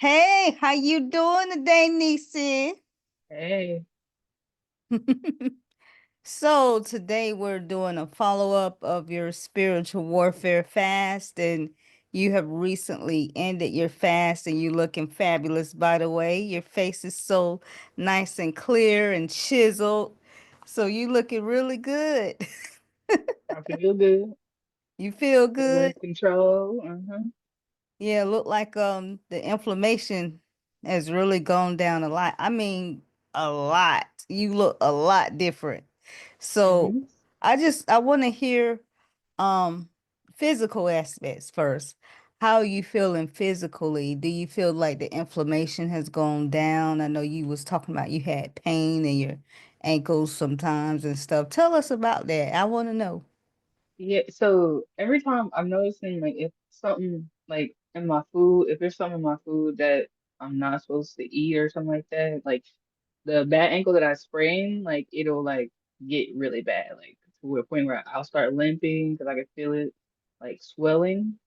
Hey, how you doing today, Niecy? Hey, So today we're doing a follow-up of your spiritual warfare fast, and you have recently ended your fast, and you're looking fabulous, by the way. Your face is so nice and clear and chiseled. So you looking really good. I feel good. You feel Feel in good? control. Yeah, look like the inflammation has really gone down a lot. I mean, a lot. You look a lot different. So Hmm. I want to hear um physical aspects first. How are you feeling physically? Do you feel like the inflammation has gone down? I know you was talking about you had pain in your ankles sometimes and stuff. Tell us about that. I want to know. Yeah, so every time I'm noticing like if something like in my food, if there's something in my food that I'm not supposed to eat or something like that, like the bad ankle that I sprained, like it'll like get really bad, like to a point where I'll start limping because I can feel it like swelling.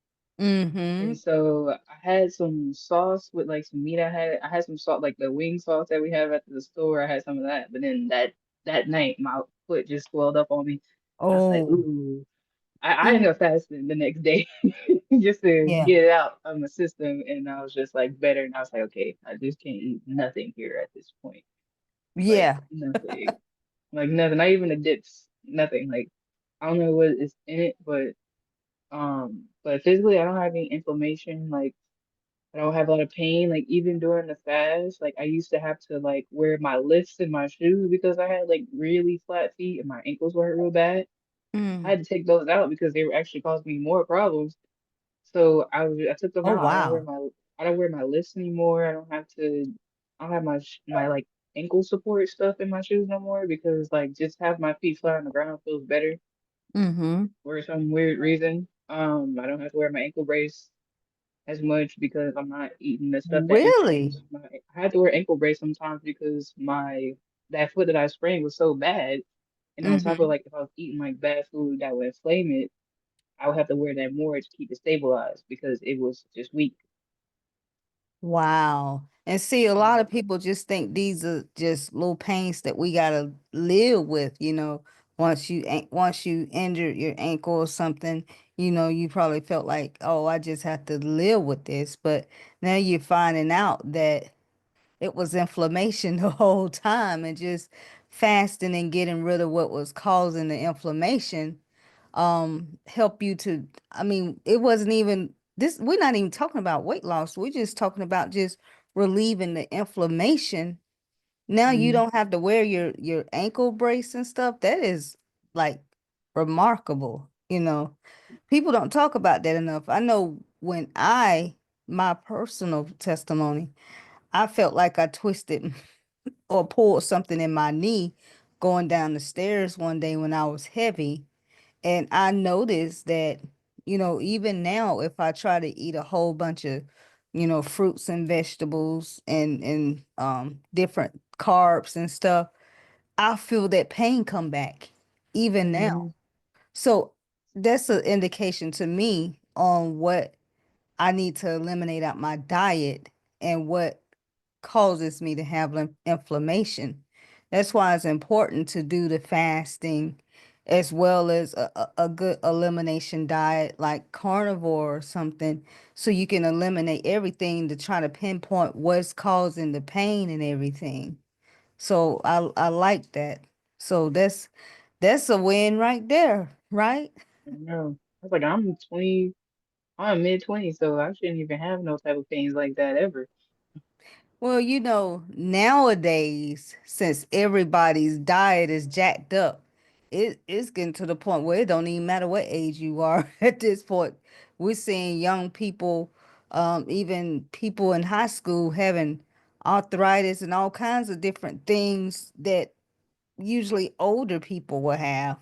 And Mm-hmm. so I had some sauce with like some meat. I had some salt, like the wing sauce that we have at the store. I had some of that, but then that night my foot just swelled up on me. I was like, Oh, ooh. I mm, ended up fasting the next day just to yeah. get it out of my system, and I was just like better. And I was like, okay, I just can't eat nothing here at this point, like Yeah. nothing, like nothing, not even the dips, nothing. Like I don't know what is in it, but physically I don't have any inflammation. Like I don't have a lot of pain. Like even during the fast, like I used to have to like wear my lifts in my shoes because I had like really flat feet and my ankles were hurt real bad. I Mm. had to take those out because they were actually causing me more problems. So I took them Oh, out. wow. I don't wear my lifts anymore. I don't have my like ankle support stuff in my shoes no more because like just have my feet flat on the ground feels better Mm-hmm. for some weird reason. I don't have to wear my ankle brace as much because I'm not eating the stuff that Really? inflames my. I had to wear ankle brace sometimes because my that foot that I sprained was so bad, and on top of Mm-hmm. like if I was eating like bad food that would inflame it, I would have to wear that more to keep it stabilized because it was just weak. Wow. And see, a lot Yeah. of people just think these are just little pains that we gotta live with, once you injured your ankle or something, you probably felt like, oh, I just have to live with this. But now you're finding out that it was inflammation the whole time, and just fasting and getting rid of what was causing the inflammation help you to, I mean, it wasn't even this, we're not even talking about weight loss, we're just talking about just relieving the inflammation. Now you Mm-hmm. don't have to wear your ankle brace and stuff. That is like remarkable. People don't talk about that enough. I know when my personal testimony, I felt like I twisted or pulled something in my knee going down the stairs one day when I was heavy. And I noticed that, even now, if I try to eat a whole bunch of, fruits and vegetables and different carbs and stuff, I feel that pain come back even Mm-hmm. now. So that's an indication to me on what I need to eliminate out my diet and what causes me to have inflammation. That's why it's important to do the fasting as well as a good elimination diet like carnivore or something, so you can eliminate everything to try to pinpoint what's causing the pain and everything. So I like that. So that's a win right there, right? I know. I was like, I'm mid-20s, so I shouldn't even have no type of pains like that ever. Well, nowadays, since everybody's diet is jacked up, it's getting to the point where it don't even matter what age you are at this point. We're seeing young people, even people in high school having arthritis and all kinds of different things that usually older people will have.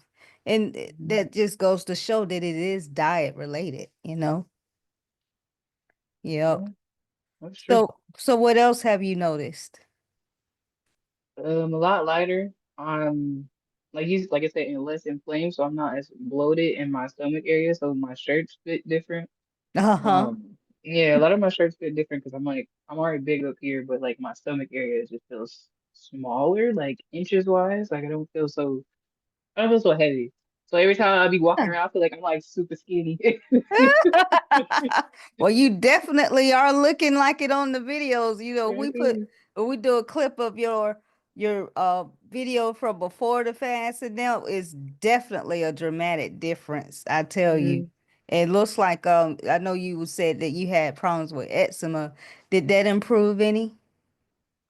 And Mhm. that just goes to show that it is diet related. Yep. Yeah, that's true. So what else have you noticed? A lot lighter. Like I said, and less inflamed, so I'm not as bloated in my stomach area, so my shirts fit different. Uh-huh. Yeah, a lot of my shirts fit different because I'm like I'm already big up here, but like my stomach area just feels smaller, like inches wise. Like I don't feel so heavy. So every time I be walking around, I feel like I'm like super skinny. Well, you definitely are looking like it on the videos. When we do a clip of your video from before the fast and now, it's definitely a dramatic difference. I tell you. Mhm. It looks like I know you said that you had problems with eczema. Did that improve any?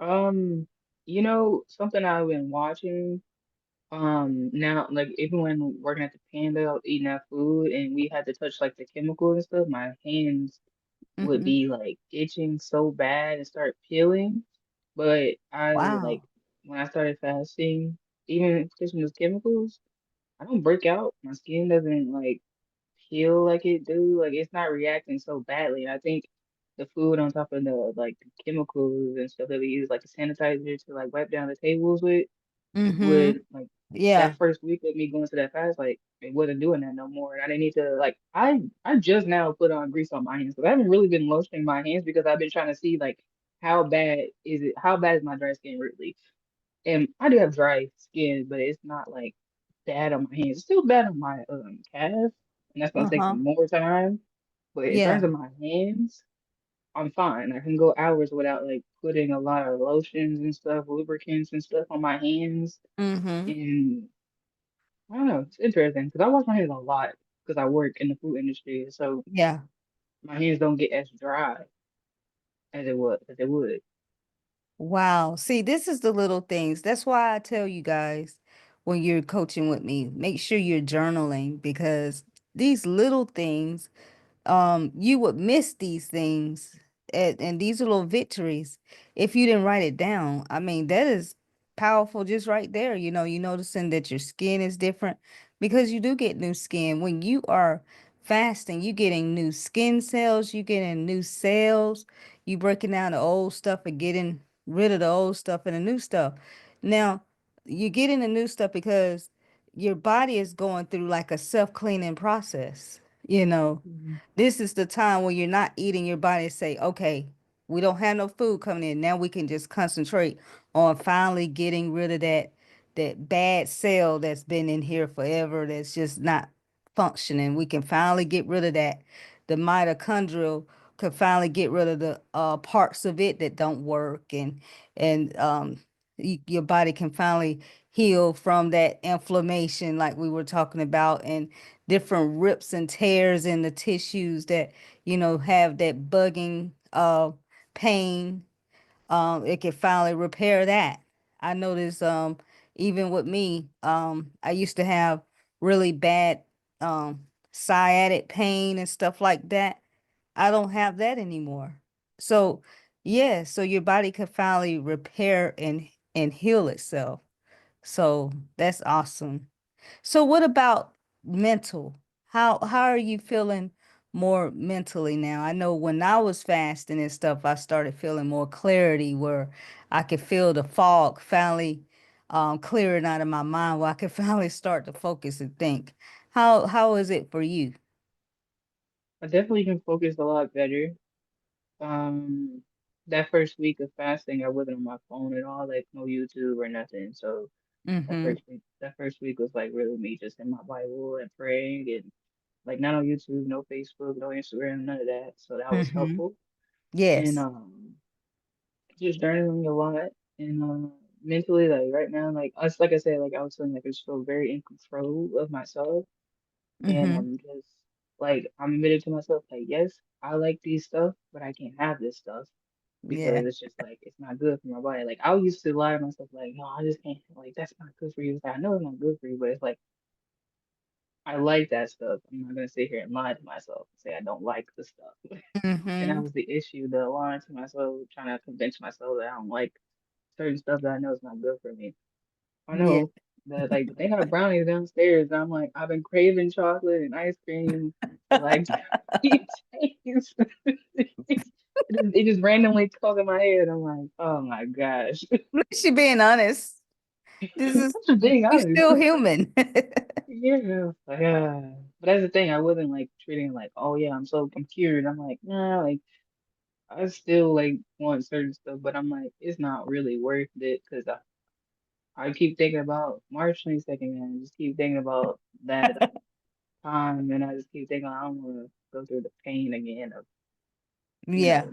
Um, something I've been watching. Now, like even when working at the Panda, I was eating that food, and we had to touch like the chemicals and stuff. My hands would Hmm. be like itching so bad and start peeling. But I like Wow. when I started fasting, even touching those chemicals, I don't break out. My skin doesn't like peel like it do. Like it's not reacting so badly. I think the food on top of the like the chemicals and stuff that we use, like the sanitizer to like wipe down the tables with Hmm. would like Yeah. that first week of me going to that fast, like it wasn't doing that no more. And I didn't need to like I just now put on grease on my hands because I haven't really been lotioning my hands because I've been trying to see like how bad is my dry skin really. And I do have dry skin, but it's not like bad on my hands. It's still bad on my calf, and that's gonna take Uh-huh. some more time. But in terms Yeah. of my hands, I'm fine. I can go hours without like putting a lot of lotions and stuff, lubricants and stuff on my hands. Hmm. And I don't know, it's interesting because I wash my hands a lot because I work in the food industry, so Yeah. my hands don't get as dry as it would. Wow. See, this is the little things. That's why I tell you guys when you're coaching with me, make sure you're journaling because these little things you would miss these things and these are little victories if you didn't write it down. I mean, that is powerful just right there. You noticing that your skin is different because you do get new skin. When you are fasting, you getting new skin cells, you getting new cells, you breaking down the old stuff and getting rid of the old stuff and the new stuff. Now, you're getting the new stuff because your body is going through like a self-cleaning process, you know. Mhm. This is the time when you're not eating your body and say, okay, we don't have no food coming in. Now we can just concentrate on finally getting rid of that bad cell that's been in here forever that's just not functioning. We can finally get rid of that. The mitochondrial can finally get rid of the parts of it that don't work and your body can finally heal from that inflammation like we were talking about and different rips and tears in the tissues that have that bugging pain. It can finally repair that. I noticed even with me, I used to have really bad um sciatic pain and stuff like that. I don't have that anymore. So yeah, so your body can finally repair and heal itself. So that's awesome. So what about mental? How are you feeling more mentally now? I know when I was fasting and stuff, I started feeling more clarity where I could feel the fog finally clearing out of my mind where I could finally start to focus and think. How is it for you? I definitely can focus a lot better. Um, that first week of fasting, I wasn't on my phone at all, like no YouTube or nothing. So Mm-hmm. that first week was like really me just in my Bible and praying and like not on YouTube, no Facebook, no Instagram, none of that. So that was Mm-hmm. helpful. And Yes. just journaling a lot and mentally like right now like I said like I was feeling like I just feel very in control of myself and Mm-hmm. I'm just like I'm admitted to myself like yes I like these stuff but I can't have this stuff Yeah. because it's just like it's not good for my body. Like I used to lie to myself like no I just can't like that's not good for you. It's like, I know it's not good for you but it's like I like that stuff. I'm not gonna sit here and lie to myself and say I don't like the stuff. And that Mm-hmm. was the issue, the lying to myself, trying to convince myself that I don't like certain stuff that I know is not good for me. I Yeah. know that like they have brownies downstairs, and I'm like, I've been craving chocolate and ice cream for like 2 days. It just randomly comes in my head. I'm like, oh my gosh. At least you being honest. This is That's just being you honest. still human. Yeah. Like, But that's the thing, I wasn't like treating it like, oh yeah, I'm cured. I'm like, nah, like I still like want certain stuff, but I'm like, it's not really worth it because I keep thinking about March 22nd and I just keep thinking about that time and I just keep thinking I don't want to go through the pain again of, you Yeah, know,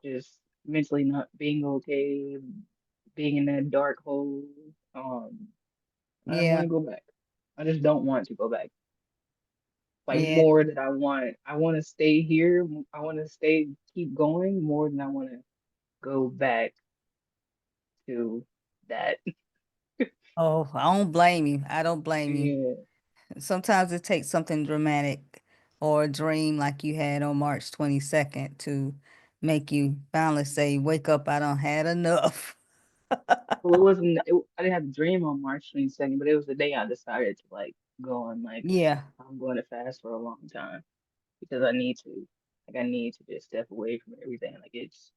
just mentally not being okay, being in that dark hole. I don't want yeah, to go back. I just don't want to go back. Like yeah. more than I want. I want to stay here. I want to stay, keep going more than I want to go back to that. Oh, I don't blame you. I don't blame you. Yeah. Sometimes it takes something dramatic or a dream like you had on March 22nd to make you finally say, wake up, I don't had enough. Well, it wasn't. I didn't have a dream on March 22nd, but it was the day I decided to like go on like Yeah. I'm going to fast for a long time because I need to. Like I need to just step away from everything. Like it's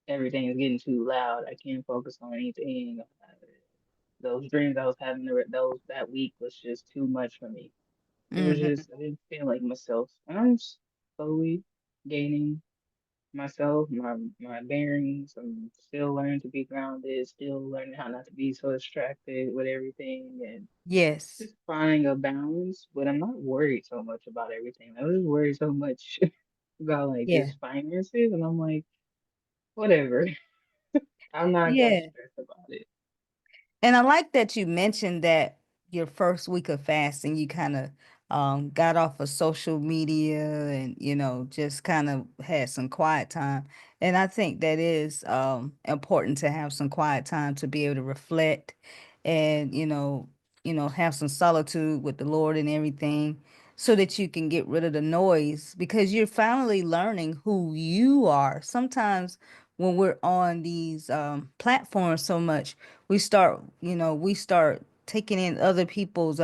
everything is getting too loud. I can't focus on anything. Those dreams I was having those that week was just too much for me. It was Hmm. just I didn't feel like myself, and I'm slowly gaining myself, my bearings. I'm still learning to be grounded, still learning how not to be so distracted with everything, and Yes. just finding a balance. But I'm not worried so much about everything. I was worried so much about like Yeah. just finances, and I'm like, whatever. I'm not that Yeah. stressed about it. And I like that you mentioned that your first week of fasting, you kind of got off of social media and, just kind of had some quiet time. And I think that is important to have some quiet time to be able to reflect and, have some solitude with the Lord and everything so that you can get rid of the noise because you're finally learning who you are. Sometimes when we're on these platforms so much, we start taking in other people's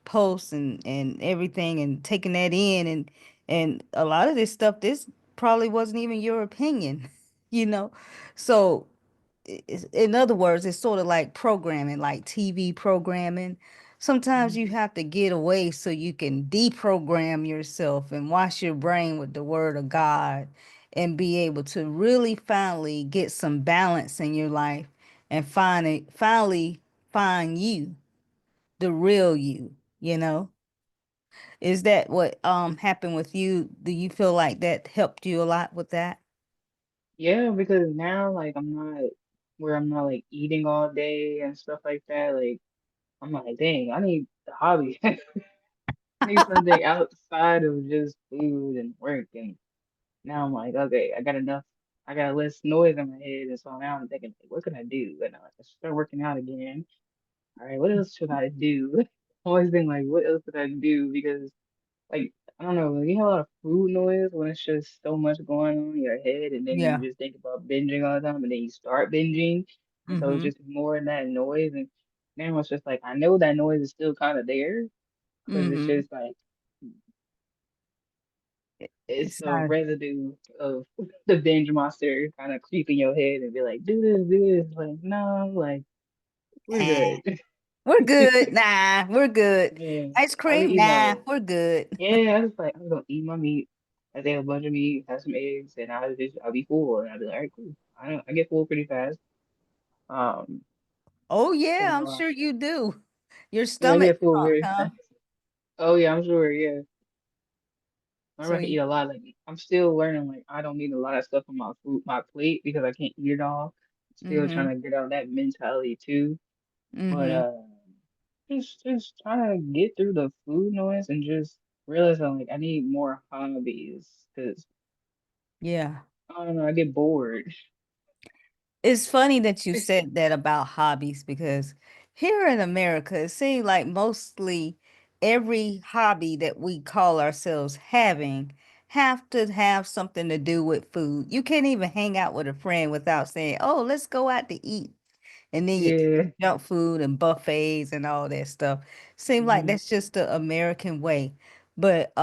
posts and everything and taking that in and a lot of this stuff this probably wasn't even your opinion, you know. So in other words, it's sort of like programming, like TV programming. Sometimes you Mhm. have to get away so you can deprogram yourself and wash your brain with the word of God and be able to really finally get some balance in your life and finally find you, the real you, you know? Is that what happened with you? Do you feel like that helped you a lot with that? Yeah, because now like I'm not where I'm not like eating all day and stuff like that. Like I'm like, dang, I need the hobby. I need something outside of just food and work. And now I'm like, okay, I got enough. I got less noise in my head, and so now I'm thinking, like, what can I do? And I start working out again. All right, what else should I do? Always been like, what else could I do? Because like I don't know, you have a lot of food noise when it's just so much going on in your head, and then you Yeah. just think about binging all the time, and then you start binging, and so it's Mm-hmm. just more in that noise. And now it's just like I know that noise is still kind of there because it's Mm-hmm. just like it's It's the not. residue of the binge monster kind of creeping your head and be like, do this. Like, no, like, we're Nah. good. We're good. Nah, we're good. Yeah. Ice I be cream? eating Nah, like, we're good. yeah, I was like, I'm gonna eat my meat. I take a bunch of meat, have some eggs, and I'll be full. And I'll be like, all right, cool. I get full pretty fast. Um, Oh yeah, so I'm sure you do. Your yeah, I stomach get full pump, very huh? fast. Oh yeah, I'm sure. Yeah, I So remember I can eat you, a lot. Like I'm still learning. Like I don't need a lot of stuff on my plate because I can't eat it all. Still trying mm-hmm, to get out that mentality too. But mm-hmm. just trying to get through the food noise and just realizing like I need more hobbies because Yeah. I don't know, I get bored. It's funny that you said that about hobbies because here in America, it seems like mostly every hobby that we call ourselves having have to have something to do with food. You can't even hang out with a friend without saying, "Oh, let's go out to eat." And then you eat Yeah. junk food and buffets and all that stuff. Seems like Hmm. that's just the American way. But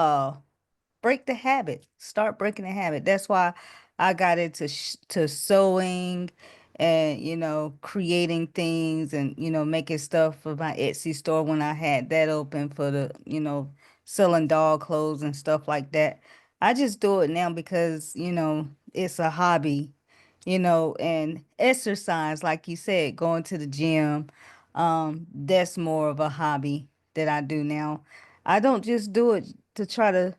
break the habit. Start breaking the habit. That's why I got into to sewing and creating things and making stuff for my Etsy store when I had that open for the selling dog clothes and stuff like that. I just do it now because, it's a hobby, and exercise, like you said, going to the gym, that's more of a hobby that I do now. I don't just do it to try to,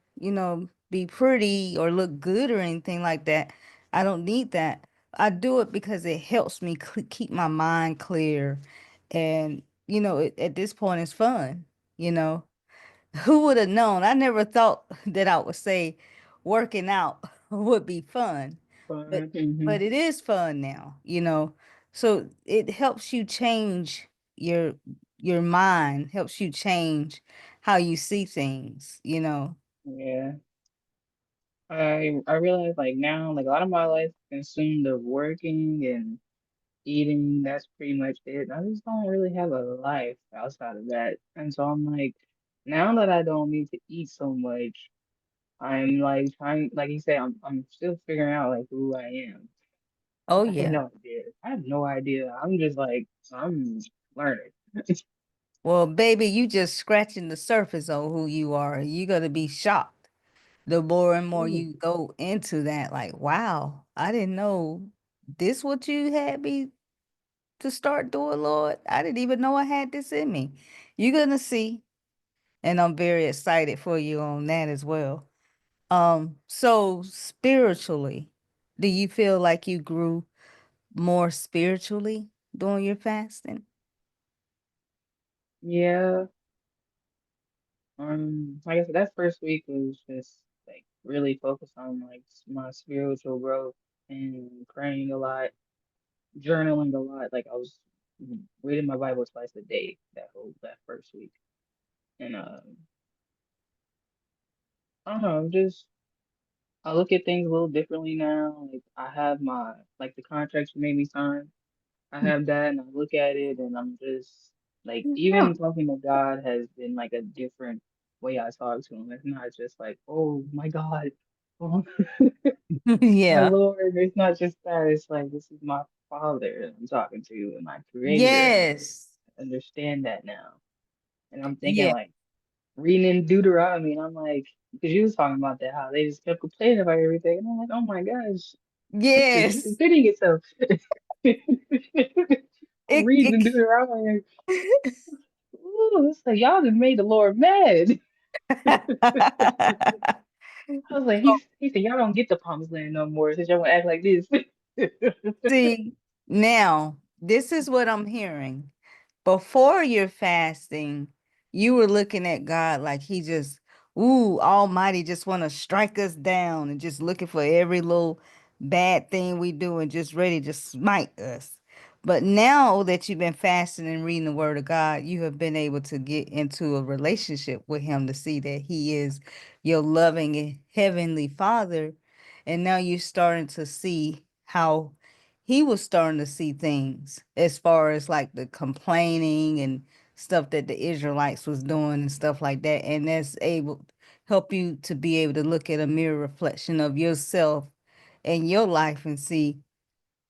be pretty or look good or anything like that. I don't need that. I do it because it helps me keep my mind clear. And, at this point, it's fun, you know. Who would have known? I never thought that I would say working out would be fun, but Mm-hmm. but it is fun now, So it helps you change your your mind, helps you change how you see things. Yeah. I realize like now, like a lot of my life consumed of working and eating. That's pretty much it. I just don't really have a life outside of that. And so I'm like, now that I don't need to eat so much, I'm like trying, like you said, I'm still figuring out like who I am. Oh I have yeah. no idea. I have no idea. I'm just like I'm learning. Well, baby, you just scratching the surface on who you are. You're gonna be shocked the more and more Ooh. you go into that. Like, wow, I didn't know this what you had me to start doing, Lord. I didn't even know I had this in me. You're gonna see, and I'm very excited for you on that as well. So spiritually, do you feel like you grew more spiritually during your fasting? Yeah. Like I said, that first week was just like really focused on like my spiritual growth and praying a lot, journaling a lot. Like I was reading my Bible twice a day that first week, and I don't know, just I look at things a little differently now. Like I have my like the contracts you made me sign. I have that, and I look at it, and I'm just like Huh. even talking to God has been like a different way I talk to him. It's not just like, oh my God, oh my Yeah. Lord. It's not just that. It's like this is my Father that I'm talking to, and my Creator, and Yes. I understand that now. And I'm thinking Yeah. like reading in Deuteronomy, and I'm like, because you was talking about that how they just kept complaining about everything, and I'm like, oh my gosh, this is Yes. repeating itself. I'm It, reading it in Deuteronomy. Ooh, it's like y'all just made the Lord mad. I was like, he said y'all don't get the promised land no more since y'all want to act like this. See, now this is what I'm hearing. Before your fasting, you were looking at God like he just, ooh, almighty, just want to strike us down and just looking for every little bad thing we do and just ready to smite us. But now that you've been fasting and reading the word of God, you have been able to get into a relationship with him to see that he is your loving and heavenly father. And now you're starting to see how he was starting to see things as far as like the complaining and stuff that the Israelites was doing and stuff like that. And that's able help you to be able to look at a mirror reflection of yourself and your life and see,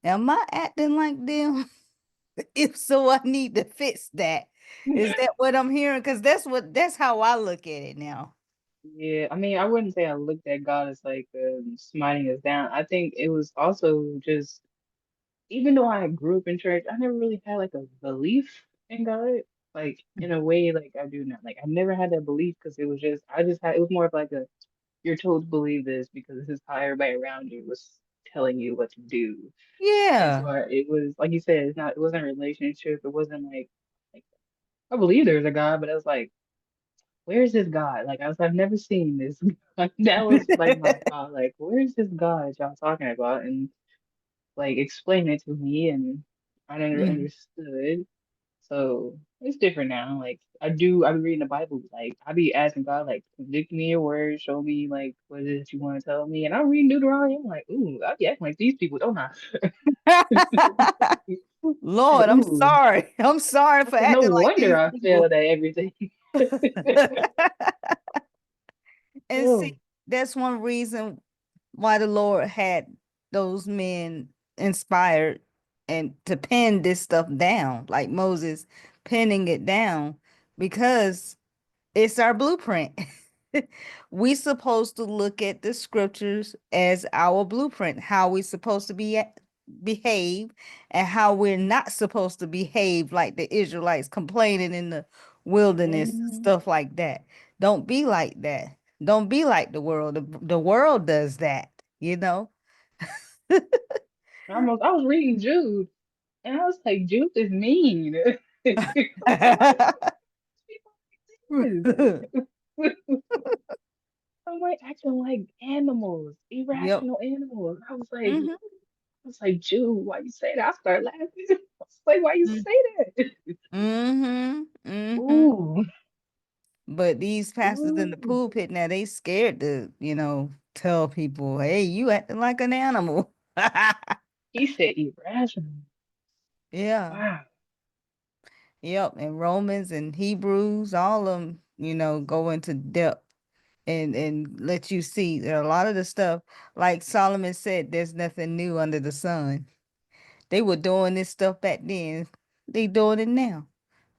am I acting like them? If so, I need to fix that. Is that what I'm hearing? Because that's how I look at it now. Yeah, I mean, I wouldn't say I looked at God as like smiting us down. I think it was also just even though I grew up in church, I never really had like a belief in God, like in a way like I do now. Like I never had that belief because it was just I just had it was more of like a you're told to believe this because this is how everybody around you was telling you what to do. And so Yeah. it was like you said, it wasn't a relationship. It wasn't like I believe there's a God, but I was like, where's this God? Like I've never seen this. Like that was like my thought. Like, where's this God that y'all talking about? And like explain it to me, and I never Mhm. understood. So it's different now. Like I be reading the Bible. Like I be asking God, like, convict me your word, show me like what it is you want to tell me. And I'm reading Deuteronomy. I'm like, ooh, I be acting like these people, don't I? Like, Lord, I'm ooh. sorry. I'm sorry I for said, no acting like wonder these I people. failed at everything. And see, Oh, that's one reason why the Lord had those men inspired and to pen this stuff down, like Moses penning it down, because it's our blueprint. We supposed to look at the scriptures as our blueprint, how we supposed to behave and how we're not supposed to behave like the Israelites complaining in the wilderness and Mhm. stuff like that. Don't be like that. Don't be like the world. The world does that, you know? I was reading Jude, and I was like, Jude is mean. I'm like, why people like this? I'm like acting like animals, Yep. irrational animals. Hmm. I was like, Jude, why you say that? I started laughing. I was like, why you say that? Mm-hmm. Mm-hmm. Ooh, But these pastors in the ooh. pulpit now they scared to, tell people, hey, you acting like an animal. He said irrational. Yeah. Wow. Yep. And Romans and Hebrews, all of them, go into depth and let you see that a lot of the stuff, like Solomon said, there's nothing new under the sun. They were doing this stuff back then. They doing it now.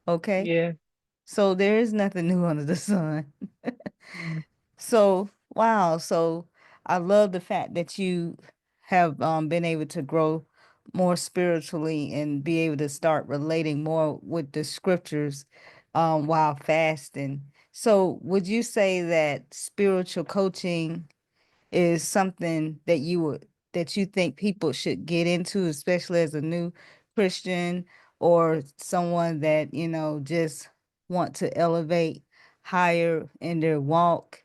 Okay. Yeah. So there is nothing new under the sun. Mm. So, wow. So I love the fact that you have been able to grow more spiritually and be able to start relating more with the scriptures while fasting. So, would you say that spiritual coaching is something that you think people should get into, especially as a new Christian or someone that, just want to elevate higher in their walk?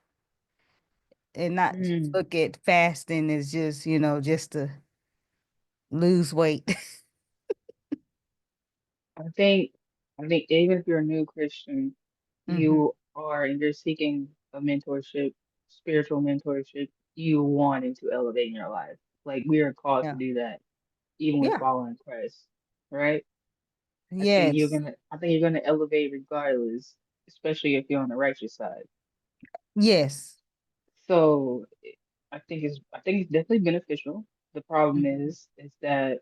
And not just Mm. look at fasting as just, just to lose weight. I think I think even if you're a new Christian, Hmm. and you're seeking a mentorship, spiritual mentorship, you wanting to elevate in your life. Like we are called to Yeah. do that, even with Yeah. following Christ, right? Yes. I think you're gonna elevate regardless, especially if you're on the righteous side. Yes. So I think it's definitely beneficial. The problem Hmm. is that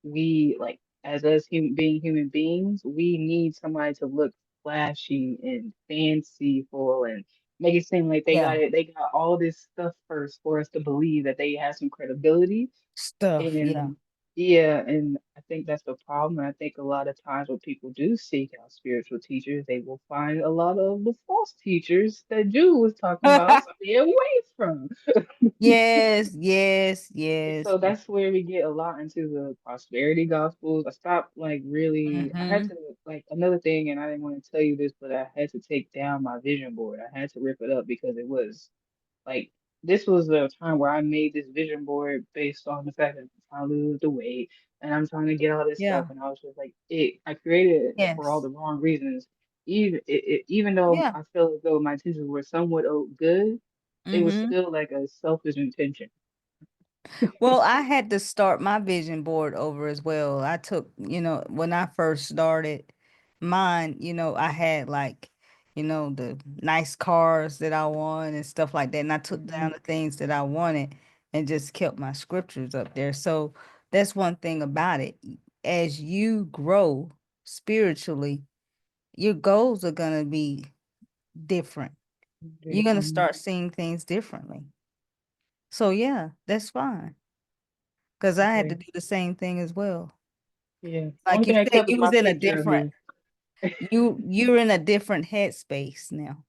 we like as us being human beings, we need somebody to look flashy and fanciful and make it seem like Yeah. they got all this stuff first for us to believe that they have some credibility. Stuff. Yeah. And yeah, and I think that's the problem. I think a lot of times when people do seek out spiritual teachers, they will find a lot of the false teachers that Jude was talking about, so stay away from. Yes. Yes. Yes. So that's where we get a lot into the prosperity gospels. I stopped like really, I had Mm-hmm. to like another thing, and I didn't want to tell you this, but I had to take down my vision board. I had to rip it up because it was like this was the time where I made this vision board based on the fact that I'm trying to lose the weight and I'm trying to get all this stuff, Yeah. and I was just like, I created it for all Yes. the wrong reasons. Even though Yeah. I feel as though my intentions were somewhat good, it was Mm-hmm. still like a selfish intention. Well, I had to start my vision board over as well. I took, when I first started mine, I had like, the nice cars that I want and stuff like that. And I took Hmm. down the things that I wanted and just kept my scriptures up there. So that's one thing about it. As you grow spiritually, your goals are going to be different. You're going to Different. start seeing things differently. So yeah, that's fine. Because I had to Okay. do the same thing as well. Yeah. The only Like you thing I said, kept was you my was in a picture of different me. you're in a different headspace now.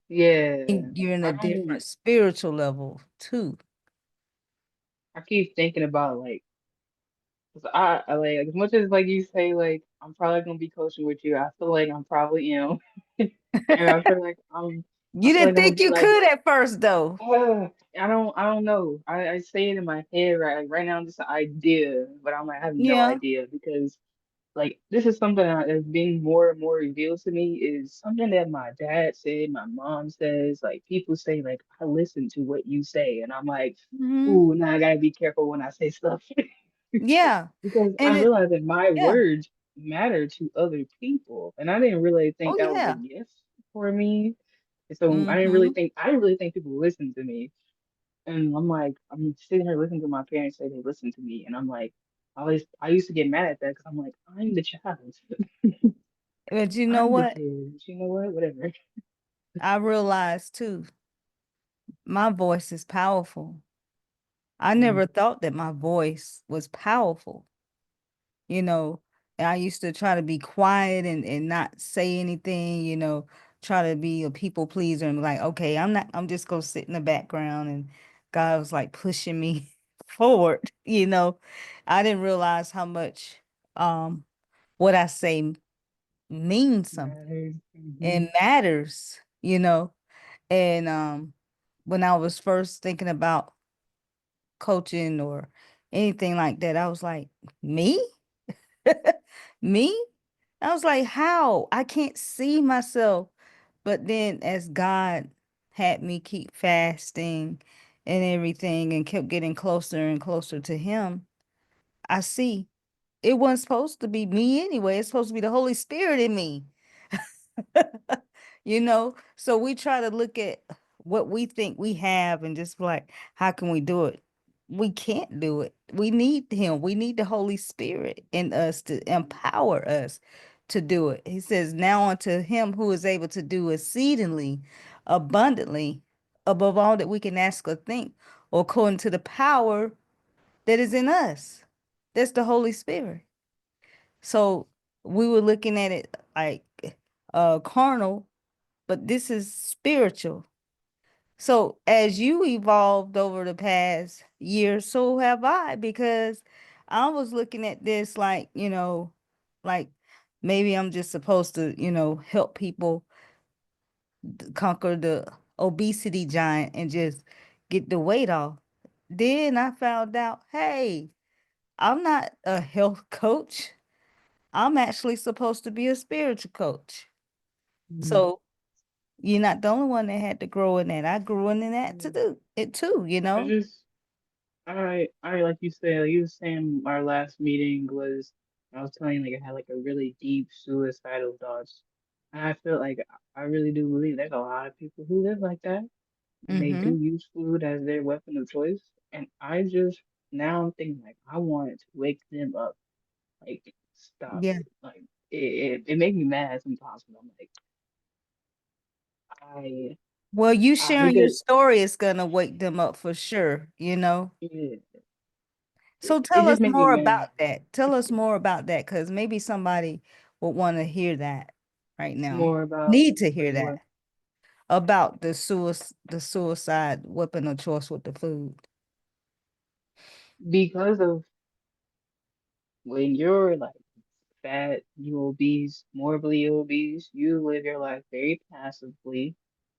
Yeah. You're in a I don't different spiritual level too. I keep thinking about like 'cause I like as much as like you say like I'm probably gonna be coaching with you, I feel like I'm probably am. And I You feel like didn't I'm gonna think be you like, could at first though. I don't know. I say it in my head right now, just an idea, but I'm like, I have no Yeah. idea because like this is something that's being more and more revealed to me is something that my dad said, my mom says, like people say, like I listen to what you say, and I'm like, Hmm. ooh, now I gotta be careful when I say stuff Yeah. because I And it realize that my yeah. words matter to other people, and I didn't really think Oh that was a yeah. gift for me. And so Hmm. I didn't really think people listened to me. And I'm like, I'm sitting here listening to my parents say they listen to me, and I'm like, I used to get mad at that because I'm like, I'm the child, But you know I'm the what? kid. You know what? Whatever. I realized too, my voice is powerful. I Mm, never thought that my voice was powerful, you know. And I used to try to be quiet and not say anything, try to be a people pleaser and be like, okay, I'm just gonna sit in the background. And God was like pushing me forward, you know. I didn't realize how much um what I say means something matters. Hmm. and matters, you know. And when I was first thinking about coaching or anything like that, I was like, me? Me? I was like, how? I can't see myself. But then as God had me keep fasting and everything and kept getting closer and closer to him, I see it wasn't supposed to be me anyway. It's supposed to be the Holy Spirit in me. So we try to look at what we think we have and just be like, how can we do it? We can't do it. We need him. We need the Holy Spirit in us to empower us to do it. He says, now unto him who is able to do exceedingly abundantly above all that we can ask or think, or according to the power that is in us. That's the Holy Spirit. So we were looking at it like carnal, but this is spiritual. So as you evolved over the past year, so have I, because I was looking at this like, like maybe I'm just supposed to, help people conquer the obesity giant and just get the weight off. Then I found out, hey, I'm not a health coach. I'm actually supposed to be a spiritual coach. Hmm. So you're not the only one that had to grow in that. I grew in that to do it too, you I know? just, like you said, like you were saying, our last meeting was, I was telling you, like, I had like a really deep suicidal thoughts. And I feel like I really do believe there's a lot of people who live like that, and they do Mm-hmm. use food as their weapon of choice. And I just, now I'm thinking, like, I wanted to wake them up, like, stop Yeah. it. Like, it made me mad sometimes, but I'm like, I, Well, you sharing your because story is gonna wake them up for sure, you know? it, So it tell us just made me more mad. about that. Tell us more about that, because maybe somebody would want to hear that right now. More about, Need to hear like, that what, about the suicide weapon of choice with the food. because of when you're like fat, you obese, morbidly obese, you live your life very passively.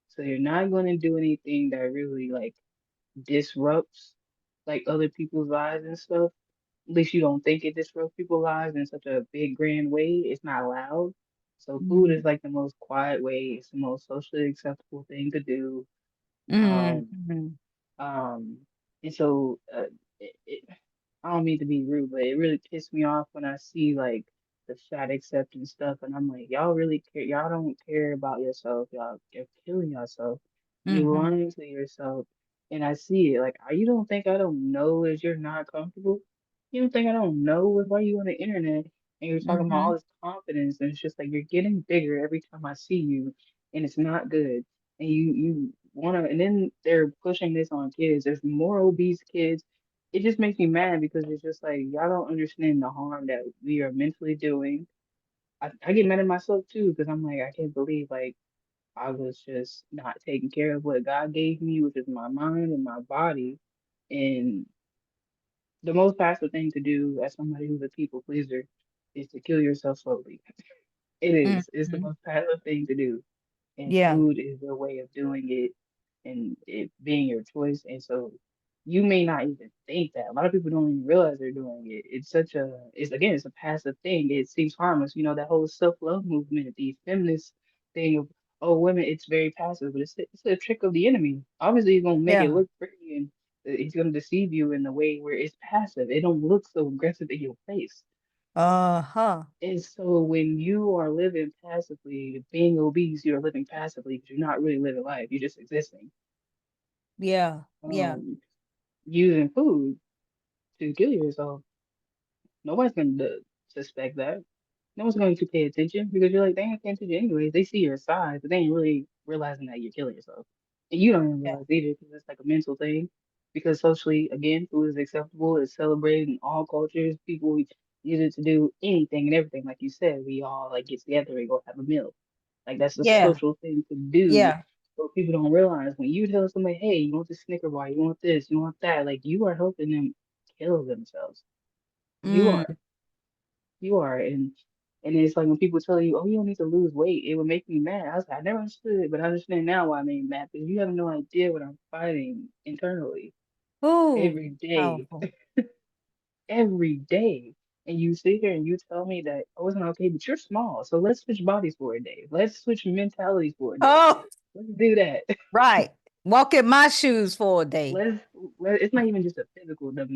So you're not going to do anything that really like disrupts like other people's lives and stuff. At least you don't think it disrupts people's lives in such a big grand way. It's not loud. So food is like the most quiet way. It's the most socially acceptable thing to do. Um, Mm-hmm. um, and so I don't mean to be rude, but it really pissed me off when I see like the fat acceptance stuff, and I'm like, y'all really care? Y'all don't care about yourself. You're killing yourself. You Mm-hmm. lying to yourself, and I see it. Like, you don't think I don't know is you're not comfortable? You don't think I don't know is why you on the internet and you're talking about all Mm-hmm. this confidence, and it's just like you're getting bigger every time I see you, and it's not good. And you wanna, and then they're pushing this on kids. There's more obese kids. It just makes me mad because it's just like y'all don't understand the harm that we are mentally doing. I get mad at myself too because I'm like I can't believe like I was just not taking care of what God gave me, which is my mind and my body. And the most passive thing to do as somebody who's a people pleaser is to kill yourself slowly. It is. It's the Mm-hmm. most passive thing to do. And Yeah. food is their way of doing it and it being your choice. And so you may not even think that. A lot of people don't even realize they're doing it. It's again, it's a passive thing. It seems harmless. You know, that whole self-love movement, the feminist thing of, oh, women, it's very passive, but it's a trick of the enemy. Obviously, he's gonna make it Yeah. look pretty and he's gonna deceive you in the way where it's passive. It don't look so aggressive in your face. Uh-huh. And so when you are living passively, being obese, you're living passively, but you're not really living life. You're just existing. Yeah. Yeah. Um, Using food to kill yourself. Nobody's going to suspect that. No one's going to pay attention because you're like, they ain't paying attention anyways. They see your size, but they ain't really. realizing that you're killing yourself. And you don't even Yeah. realize either because it's like a mental thing. Because socially, again, food is acceptable, it's celebrated in all cultures. People use it to do anything and everything. Like you said, we all like get together and go have a meal. Like that's a Yeah. social thing to do. Yeah. But people don't realize when you tell somebody, hey, you want this Snicker bar, you want this, you want that, like you are helping them kill themselves. You Mm. are. You are. And it's like when people tell you, oh, you don't need to lose weight, it would make me mad. I was like, I never understood it, but I understand now why I made me mad because you have no idea what I'm fighting internally Ooh, every day, powerful. every day. And you sit here and you tell me that, oh, it's not okay, but you're small. So let's switch bodies for a day. Let's switch mentalities for a day. Oh, Let's do that. right. Walk in my shoes for a day. Let's it's not even just a physical, the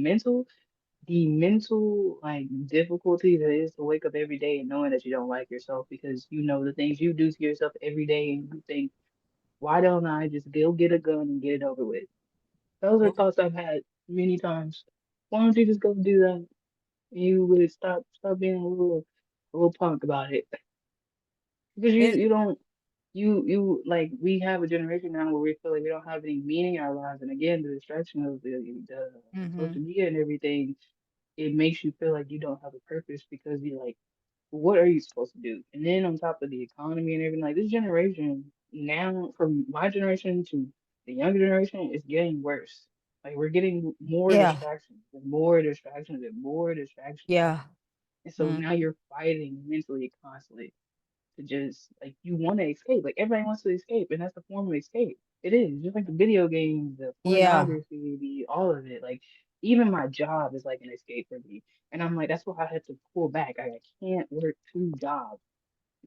mental like difficulty that is to wake up every day and knowing that you don't like yourself because you know the things you do to yourself every day and you think, why don't I just go get a gun and get it over with? Those are thoughts I've had many times. Why don't you just go do that? You would stop being a little punk about it. Because It, you don't you like we have a generation now where we feel like we don't have any meaning in our lives and again the distraction of the mm-hmm. social media and everything, it makes you feel like you don't have a purpose because you're like, what are you supposed to do? And then on top of the economy and everything, like this generation now, from my generation to the younger generation, is getting worse. Like we're getting Yeah. more distractions, and more distractions. Yeah. And so Mm. now you're fighting mentally constantly to just like you want to escape. Like everybody wants to escape, and that's a form of escape. It is just like the video games, the Yeah. pornography, the all of it. Like even my job is like an escape for me, and I'm like that's why I had to pull back. I can't work two jobs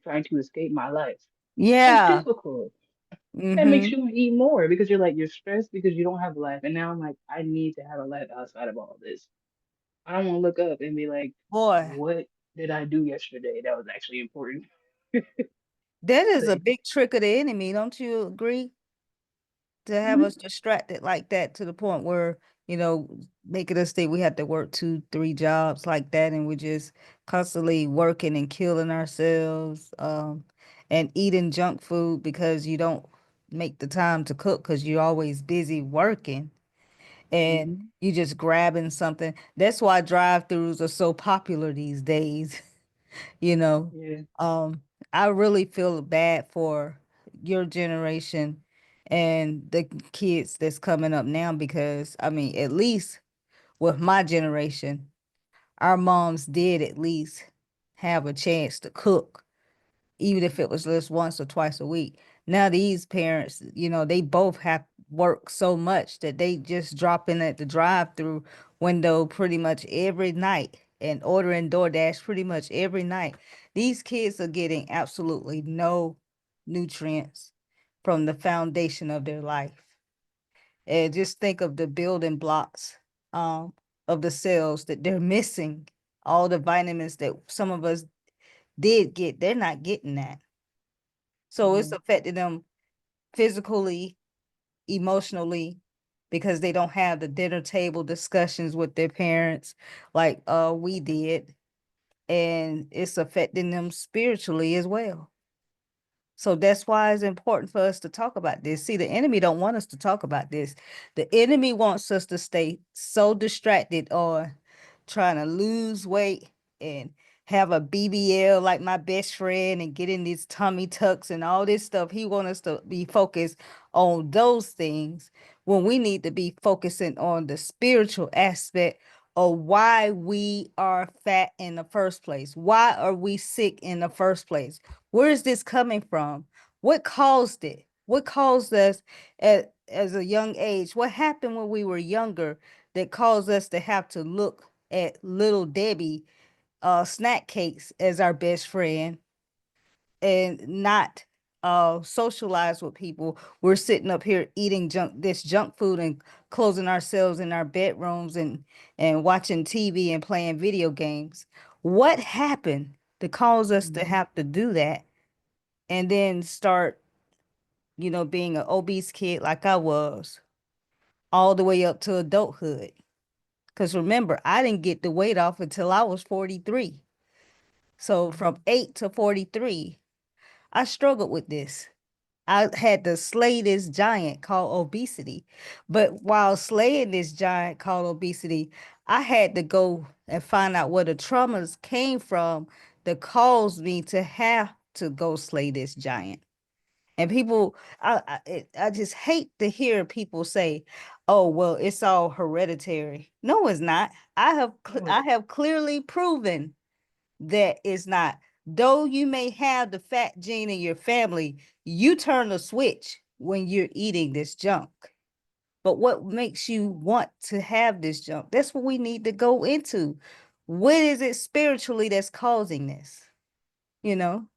trying to escape my life. That's Yeah. difficult. That makes Mm-hmm. you want to eat more because you're like you're stressed because you don't have a life, and now I'm like I need to have a life outside of all of this. I don't want to look up and be like, Boy, what did I do yesterday that was actually important? that is a Like, big trick of the enemy, don't you agree? To have us mhm. distracted like that to the point where, you know, making us think we have to work two, three jobs like that, and we're just constantly working and killing ourselves, and eating junk food because you don't make the time to cook because you're always busy working and Mhm. you just grabbing something. That's why drive-throughs are so popular these days. you know. Yeah. I really feel bad for your generation and the kids that's coming up now because I mean, at least with my generation, our moms did at least have a chance to cook even if it was just once or twice a week. Now these parents, they both have work so much that they just drop in at the drive-through window pretty much every night and ordering DoorDash pretty much every night. These kids are getting absolutely no nutrients from the foundation of their life. And just think of the building blocks um, of the cells that they're missing. All the vitamins that some of us did get, they're not getting that. So it's Mhm. affecting them physically, emotionally, because they don't have the dinner table discussions with their parents like we did. And it's affecting them spiritually as well. So that's why it's important for us to talk about this. See, the enemy don't want us to talk about this. The enemy wants us to stay so distracted on trying to lose weight and have a BBL like my best friend and get in these tummy tucks and all this stuff. He wants us to be focused on those things when we need to be focusing on the spiritual aspect of why we are fat in the first place. Why are we sick in the first place? Where is this coming from? What caused it? What caused us as a young age? What happened when we were younger that caused us to have to look at Little Debbie snack cakes as our best friend and not socialize with people? We're sitting up here eating junk food and closing ourselves in our bedrooms and watching TV and playing video games. What happened to cause us to Mhm. have to do that and then start, being an obese kid like I was all the way up to adulthood? Because remember, I didn't get the weight off until I was 43. So from Mhm. 8 to 43, I struggled with this. I had to slay this giant called obesity. But while slaying this giant called obesity, I had to go and find out where the traumas came from that caused me to have to go slay this giant. And people, I just hate to hear people say, "Oh, well, it's all hereditary." No, it's not. No, I have clearly proven that it's not. Though you may have the fat gene in your family, you turn the switch when you're eating this junk. But what makes you want to have this junk? That's what we need to go into. What is it spiritually that's causing this? You know?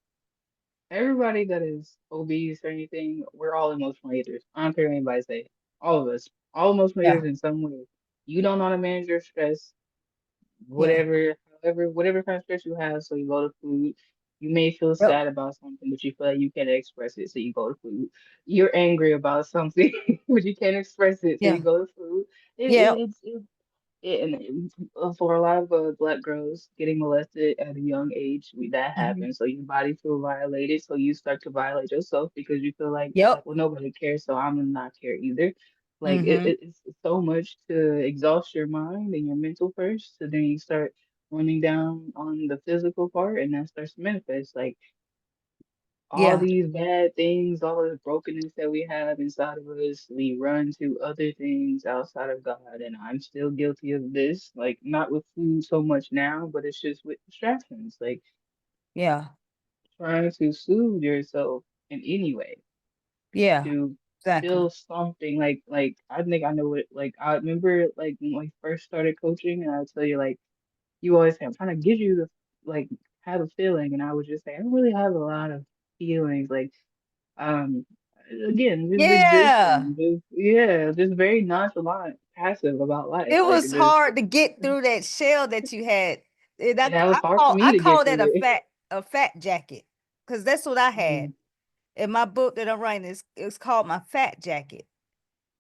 everybody that is obese or anything, we're all emotional eaters. I don't care what anybody say. All of us, all emotional Yeah. eaters in some way. You don't know how to manage your stress, Yeah. whatever kind of stress you have, so you go to food. You may feel Yep. sad about something, but you feel like you can't express it, so you go to food. You're angry about something, but you can't express it, so Yeah. you go to food. It, it, Yep. it's it, for a lot of black girls getting molested at a young age, that Mhm. happens. So your body feel violated, so you start to violate yourself because you feel like, Yep. well, nobody cares, so I'm gonna not care either. Like Mm-hmm. it's so much to exhaust your mind and your mental first, so then you start running down on the physical part, and that starts to manifest. Like all Yeah. these bad things, all this brokenness that we have inside of us, we run to other things outside of God. And I'm still guilty of this, like not with food so much now, but it's just with distractions, like Yeah. trying to soothe yourself in any way Yeah. to Exactly. feel something like I think I know what like I remember like when we first started coaching and I would tell you like you always say I'm trying to give you the like have a feeling and I would just say I don't really have a lot of feelings like um, again, just Yeah. existing, just yeah, just very nonchalant, passive about life. It Like was just, hard to get through that shell that you had. And and that was hard for me I to get call that through it. a fat jacket. Because that's what I had. Mm, In my book that I'm writing, it's called my fat jacket.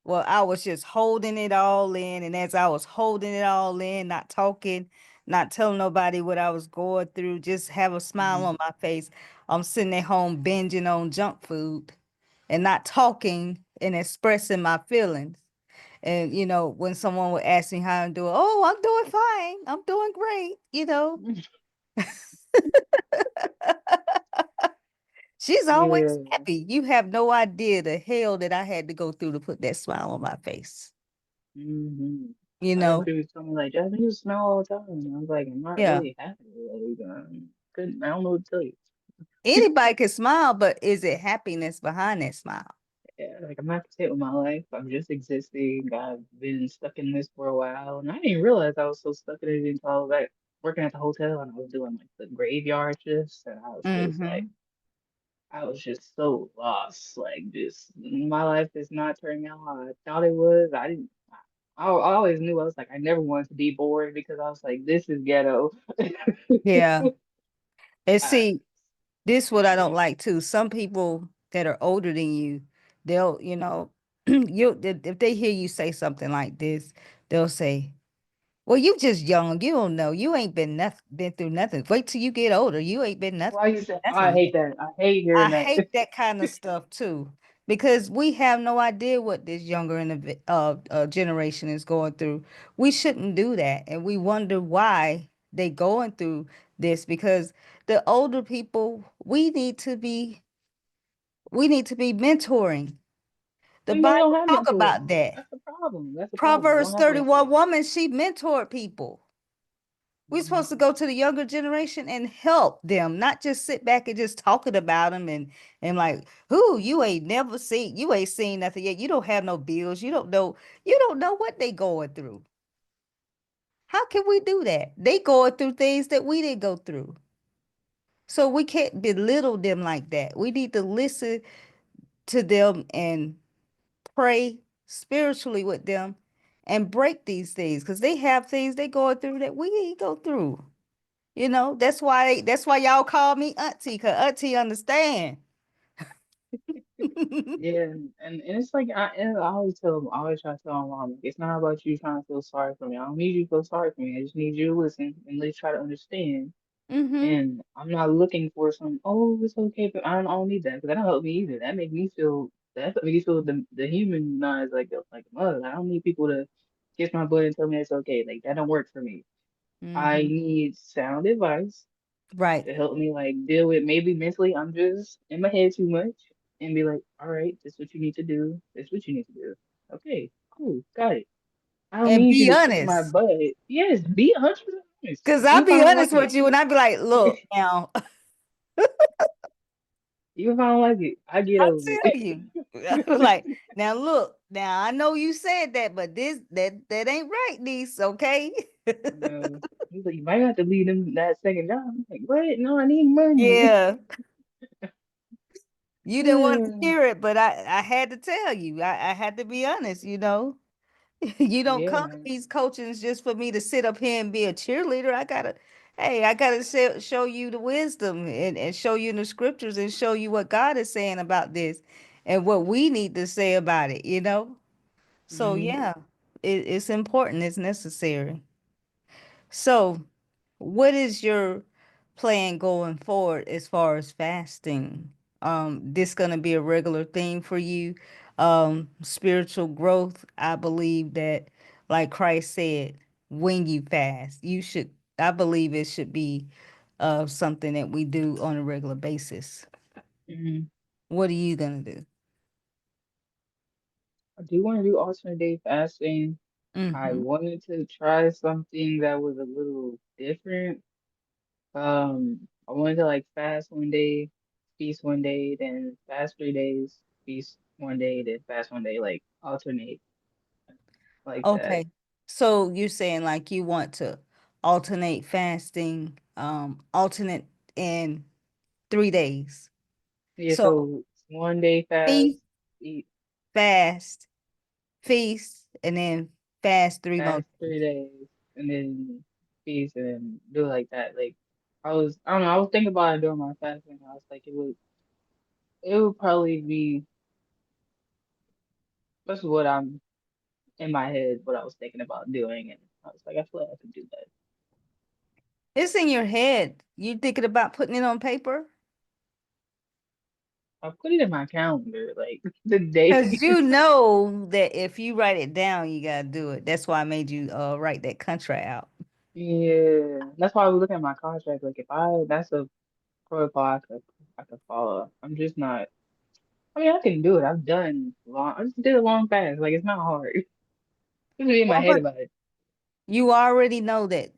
Well, I was just holding it all in, and as I was holding it all in, not talking, not telling nobody what I was going through, just have a smile mm, on my face. I'm sitting at home binging on junk food and not talking and expressing my feelings. And when someone would ask me how I'm doing, oh, I'm doing fine. I'm doing great. mm. She's always Yeah. happy. You have no idea the hell that I had to go through to put that smile on my face. Hmm. You I remember know? people telling me like, Jazmyn, you smile all the time. And I was like, I'm not Yeah. really happy. Like, couldn't, I don't know what to tell you. Anybody can smile, but is it happiness behind that smile? Yeah, like I'm not content with my life. I'm just existing. I've been stuck in this for a while, and I didn't realize I was so stuck in it until I was like working at the hotel and I was doing like the graveyard shifts, and Mm-hmm. I was just so lost. Like, just my life is not turning out how I thought it was. I didn't. I always knew I was like I never wanted to be bored because I was like this is ghetto. Yeah. And I, see, this what I yeah. don't like too. Some people that are older than you, they'll, if they hear you say something like this, they'll say, well, you just young. You don't know. You ain't been through nothing. Wait till you get older. You ain't been Why you say? I nothing hate yet. that. I hate I hearing that. hate that kind of stuff too, because we have no idea what this younger generation is going through. We shouldn't do that, and we wonder why they going through this. Because the older people, we need to be mentoring. The And they don't Bible have talk mentors. about that. That's the problem. That's the problem. They Proverbs don't have 31 mentors. woman, she mentored people. We're supposed to Mhm. go to the younger generation and help them, not just sit back and just talking about them and like, who you ain't seen nothing yet. You don't have no bills. You don't know what they going through. How can we do that? They going through things that we didn't go through. So we can't belittle them like that. We need to listen to them and pray spiritually with them and break these things because they have things they going through that we ain't go through. That's why y'all call me auntie, cause auntie understand. Yeah, and it's like I always tell them, I always try to tell my mom, like, it's not about you trying to feel sorry for me. I don't need you to feel sorry for me. I just need you to listen and at least try to understand. Mm-hmm. And I'm not looking for some, oh, it's okay, but I don't need that because that don't help me either. That makes me feel the humanized like a mother. I don't need people to kiss my butt and tell me it's okay. Like that don't work for me. I Mm-hmm. need sound advice Right. to help me like deal with maybe mentally I'm just in my head too much and be like, all right, this is what you need to do. This is what you need to do. Okay, cool, got it. I don't And need you be to kiss my honest. butt. Yes, be 100% honest. Because Even I'll if I be don't honest like it. with you and I'll be like, look, now, Even if I don't like it, I get I'll over tell it. you. Like, now look, now I know you said that, but that ain't right, niece, okay? No. He's like, you might have to leave them that second job. I'm like, what? No, I need money. Yeah. You didn't want to hear it, but I had to tell you. I had to be honest, you know. You don't come to Yeah. these coachings just for me to sit up here and be a cheerleader. Hey, I gotta show you the wisdom and show you in the scriptures and show you what God is saying about this and what we need to say about it, you know? So Hmm. yeah, it's important, it's necessary. So, what is your plan going forward as far as fasting? This gonna be a regular thing for you. Spiritual growth. I believe that, like Christ said, when you fast, you should. I believe it should be something that we do on a regular basis. Hmm. What are you gonna do? I do want to do alternate day fasting. I Mm-hmm. wanted to try something that was a little different. I wanted to like fast one day, feast one day, then fast 3 days, feast one day, then fast one day, like alternate like that. Okay. So you're saying like you want to alternate fasting, alternate in 3 days. Yeah, So so one day fast, feast, eat fast, feast, and then fast 3 more. fast 3 days, and then feast, and then do it like that. Like I don't know, I was thinking about it during my fasting. I was like, it would probably be that's what I'm in my head, what I was thinking about doing, and I was like, I feel like I could do that. It's in your head. You thinking about putting it on paper? I put it in my calendar, like the days. Because you know that if you write it down, you gotta do it. That's why I made you write that contract out. Yeah, that's why I was looking at my contract. Like, that's a protocol I could follow. I'm just not. I mean, I can do it. I just did a long fast. Like, it's not hard. Just be in my Well, head but about it. you already know that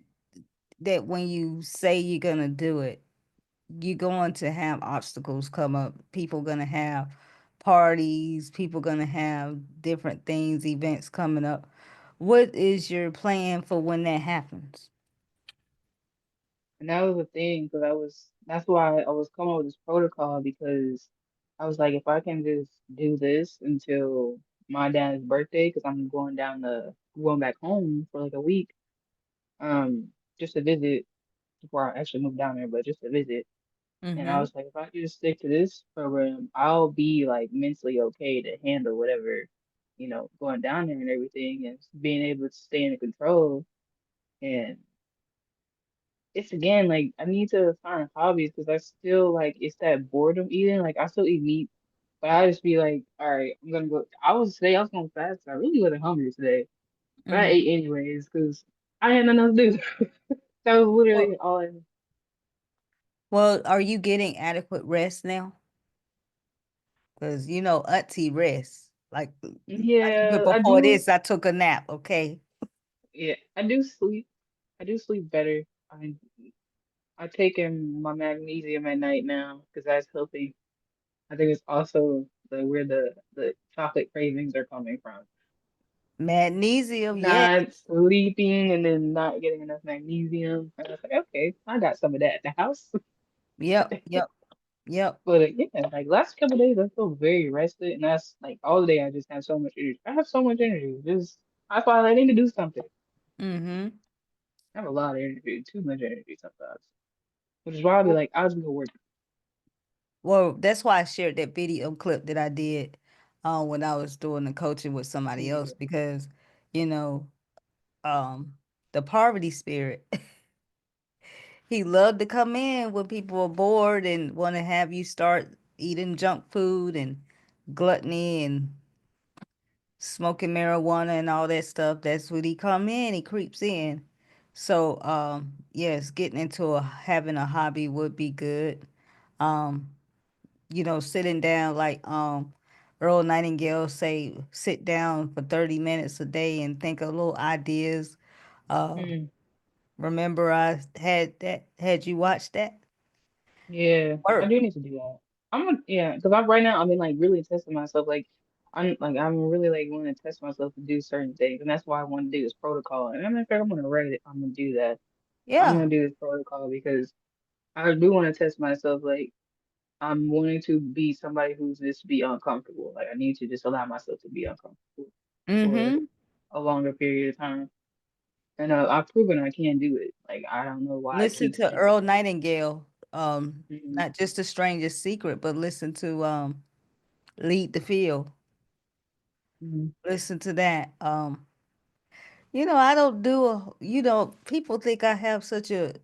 when you say you're gonna do it, you're going to have obstacles come up. People gonna have parties, people gonna have different things, events coming up. What is your plan for when that happens? And that was the thing, because that's why I was coming up with this protocol because I was like, if I can just do this until my dad's birthday, because going back home for like a week, just to visit before I actually moved down there, but just to visit. And I Mm-hmm. was like, if I just stick to this program, I'll be like mentally okay to handle whatever, going down there and everything and being able to stay in control. And it's again like I need to find hobbies because I still like it's that boredom eating. Like I still eat meat, but I just be like, all right, I'm gonna go. I was gonna fast. I really wasn't hungry today, but I Mm-hmm. ate anyways because I had nothing else to do. That was Well, literally all. well, are you getting adequate rest now? Because you know, Auntie rest. Like Yeah, I before do. this, I took a nap. Okay. Yeah, I do sleep. I do sleep better. I take in my magnesium at night now because that's helping. I think it's also where the chocolate cravings are coming from. Magnesium, yes. Not sleeping and then not getting enough magnesium. And I was like, okay, I got some of that at the house. Yep, yep, yep. But yeah, like last couple days, I feel very rested, and that's like all day. I just have so much energy. I have so much energy. Just I thought I need to do something. Mm-hmm. I have a lot of energy, too much energy sometimes. Which is why I'll be like, I'll just go work. Well, that's why I shared that video clip that I did when I was doing the coaching with somebody else Yeah. because, you know, um, the poverty spirit, He loved to come in when people were bored and want to have you start eating junk food and gluttony and smoking marijuana and all that stuff. That's when he come in, he creeps in. So, yes, getting into having a hobby would be good. Um, sitting down like Earl Nightingale say, sit down for 30 minutes a day and think of little ideas. Uh, Mm, remember I had you watch that? yeah, I Work. do need to do that. I'm gonna, yeah, because I'm right now. I've been like really testing myself. I'm really like want to test myself to do certain things, and that's why I want to do this protocol. And I'm in fact, I'm gonna write it. I'm gonna do that. I'm Yeah. gonna do this protocol because I do want to test myself. Like I'm wanting to be somebody who's just be uncomfortable. Like I need to just allow myself to be uncomfortable for Mm-hmm. a longer period of time. And I've proven I can do it. Like I don't know why I Listen keep to saying Earl that. Nightingale. Hmm. Not just a stranger's secret, but listen to Lead the Field. Hmm. Listen to that. I don't do people think I have such a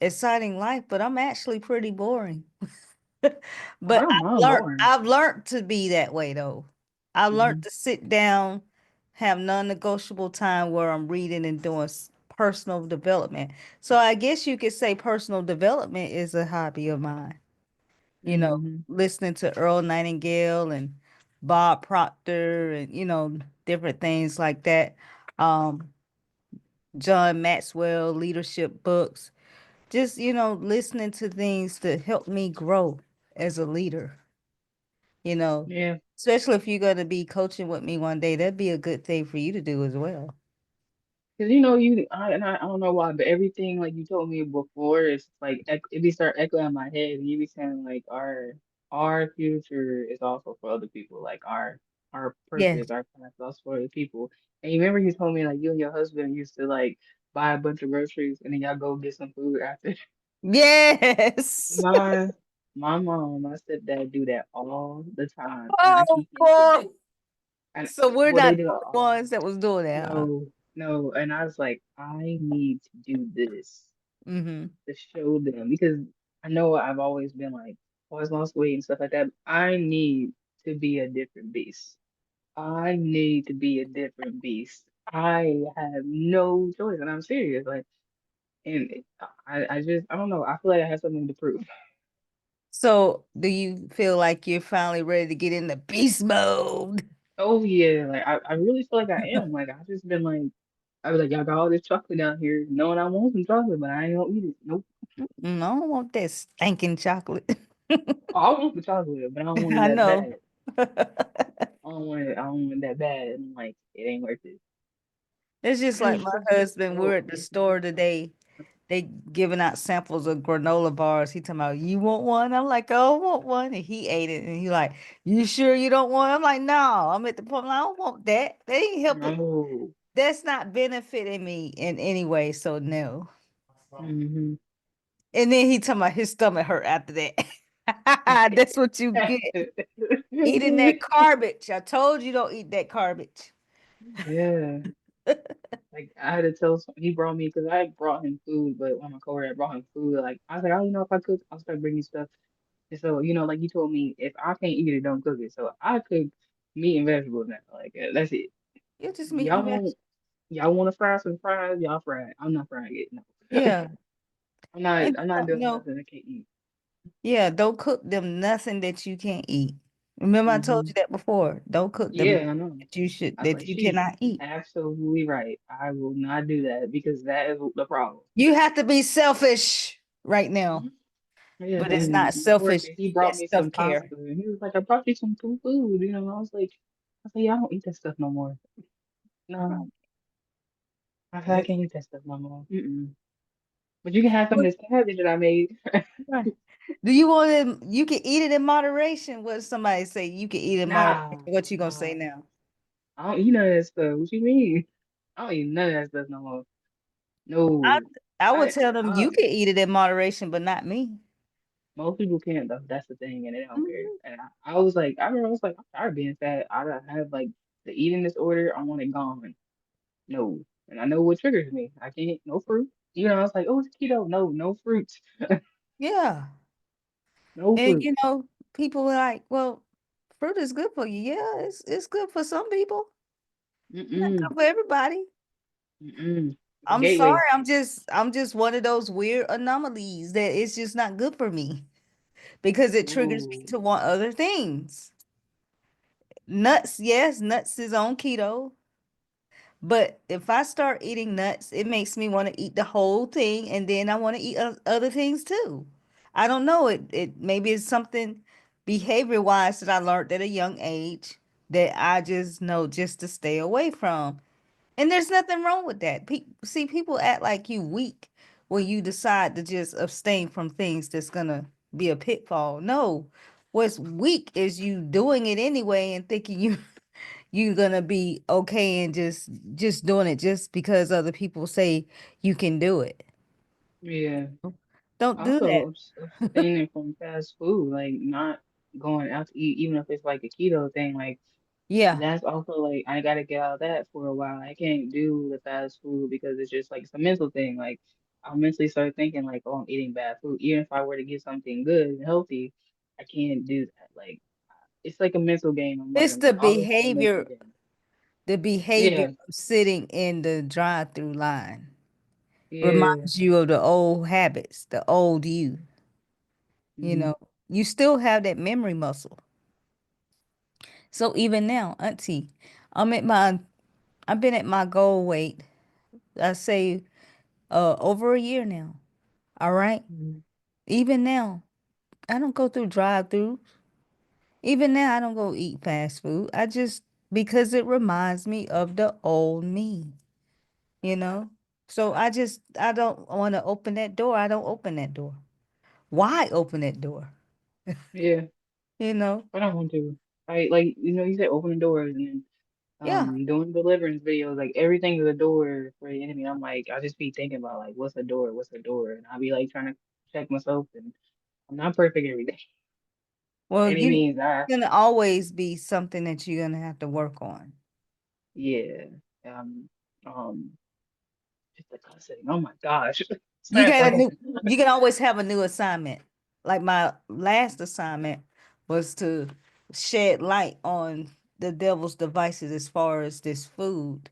exciting life, but I'm actually pretty boring. Oh, I But don't mind boring. I've learned to be that way though. I learned Hmm. to sit down, have non-negotiable time where I'm reading and doing personal development. So I guess you could say personal development is a hobby of mine. You know, Hmm. listening to Earl Nightingale and Bob Proctor and different things like that. Um, John Maxwell leadership books. Just, listening to things to help me grow as a leader, you know. Yeah. Especially if you're going to be coaching with me one day, that'd be a good thing for you to do as well. Cause I don't know why, but everything like you told me before, it's like it be start echoing in my head, and you be saying like our future is also for other people, like our Yes. purpose, our path is also for other people. And you remember you told me like you and your husband used to like buy a bunch of groceries and then y'all go get some food after. Yes. My my mom, my stepdad do that all the time, and I Oh keep thinking, boy. and So we're well, they not the do it only all. ones that was doing that, huh? No, no. And I was like, I need to do this Mm-hmm. to show them because I know I've always been like, always lost weight and stuff like that. I need to be a different beast. I need to be a different beast. I have no choice, and I'm serious. Like, and I don't know. I feel like I have something to prove. So do you feel like you're finally ready to get into beast mode? Oh yeah, like I really feel like I am. Like I've just been like, I was like, y'all got all this chocolate down here, knowing I want some chocolate, but I ain't gonna eat it. Nope. I don't want that stinking chocolate. Oh, I want the chocolate, but I don't want it I that know. bad. I don't want it. I don't want it that bad. And I'm like, it ain't worth it. It's just like my husband. We're So at the store today. They giving out samples of granola bars. He talking about, you want one? I'm like, oh, I want one. And he ate it. And he like, you sure you don't want it? I'm like, no. I'm at the point, I don't want that. That ain't helping. no. That's not benefiting me in any way. So no. Hmm. And then he talking about his stomach hurt after that. That's what you get. Eating that garbage. I told you don't eat that garbage. Yeah. Like I had to tell some, he brought me because I brought him food, but when my coworker had brought him food, like I was like, oh, if I cook, I'll start bringing stuff. And so, like you told me, if I can't eat it, don't cook it. So I cook meat and vegetables now. Like that's it. You just meat and Y'all want vegetables. y'all want to fry some fries? Y'all fry it. I'm not frying it. No, Yeah. I'm not. And I'm not doing no. nothing I can't eat. Yeah, don't cook them nothing that you can't eat. Remember I told Hmm. you that before. Don't cook them Yeah, I know. I was that like, you she's cannot eat. absolutely right. I will not do that because that is the problem. You have to be selfish right now, Mhm. Yeah, but it's and not my coworker, selfish. he brought That's me some self-care. pasta, and he was like, "I brought you some food." I was like, "Yeah, I don't eat that stuff no more. No, I said I That's can't eat that stuff no more. Mm-mm. But you can have some of what- this cabbage that I made." right. Do you want it? You can eat it in moderation. What if somebody say you can eat it in moderation? Nah, What you gonna say nah, now? I don't eat none of that stuff. What you mean? I don't eat none of that stuff no more. I No, I would I, tell them I you can eat it in moderation, but not me. most people can't though. That's the thing, and they don't care. Mhm. And I was like, I remember I was like, I'm tired of being fat. I don't have like the eating disorder. I want it gone. No, and I know what triggers me. I can't. No fruit. I was like, oh, it's keto. No, no fruit, Yeah. no And fruit. people are like, well, fruit is good for you. Yeah, it's good for some people. Not Mm-mm, good for everybody. mm-mm. It's a I'm sorry. gateway. I'm just one of those weird anomalies that it's just not good for me because it triggers me Ooh, to want other things. Nuts, yes, nuts is on keto. But if I start eating nuts, it makes me want to eat the whole thing, and then I want to eat other things too. I don't know. It maybe it's something behavior wise that I learned at a young age that I just know just to stay away from. And there's nothing wrong with that. See, people act like you weak when you decide to just abstain from things that's gonna be a pitfall. No, what's weak is you doing it anyway and thinking you're gonna be okay and just doing it just because other people say you can do it. yeah. Don't do that. Also, abstaining from fast food, like not going out to eat, even if it's like a keto thing. Like Yeah. that's also like I gotta get out of that for a while. I can't do the fast food because it's just like it's a mental thing. Like I'll mentally start thinking like, oh, I'm eating bad food. Even if I were to get something good and healthy, I can't do that. Like it's like a mental game I'm It's learning. Like all this is a mental game. the behavior Yeah, of sitting in the drive-through line yeah, reminds you of the old habits, the old you, you mm, know. You still have that memory muscle. So even now, Auntie, I'm at my I've been at my goal weight, I say over a year now. All right. mm, Even now, I don't go through drive-through. Even now, I don't go eat fast food. I just because it reminds me of the old me, you know? So I don't want to open that door. I don't open that door. Why open that door? yeah. You know? I don't want to. I like you said open the doors and then Yeah. doing deliverance videos, like everything is a door for the enemy. I'm like, I'll just be thinking about like what's a door, what's a door, and I'll be like trying to check myself, and I'm not perfect every day. Well, Any means I gonna always be something that you're gonna have to work on. yeah. Um um just the cussing. Oh my gosh. You Stop got a talking. new you can always have a new assignment. Like my last assignment was to shed light on the devil's devices as far as this food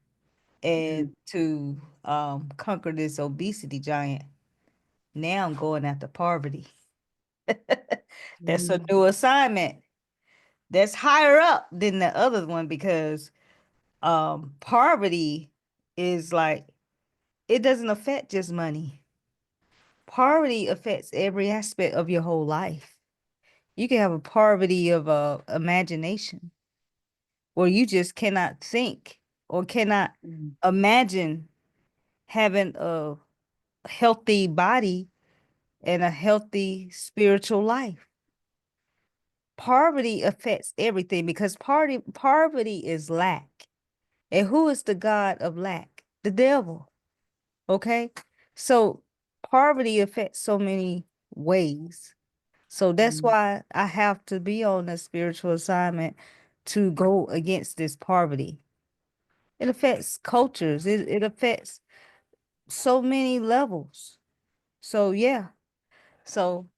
and Mm, to conquer this obesity giant. Now I'm going after poverty. That's a mm, new assignment. That's higher up than the other one because poverty is like it doesn't affect just money. Poverty affects every aspect of your whole life. You can have a poverty of imagination where you just cannot think or cannot mm, imagine having a healthy body and a healthy spiritual life. Poverty affects everything because poverty is lack. And who is the god of lack? The devil. Okay? So poverty affects so many ways. So that's mm, why I have to be on a spiritual assignment to go against this poverty. It affects cultures. It affects so many levels. So yeah. So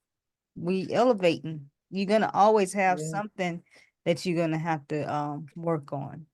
we elevating. You're gonna always have yeah. something that you're gonna have to work on.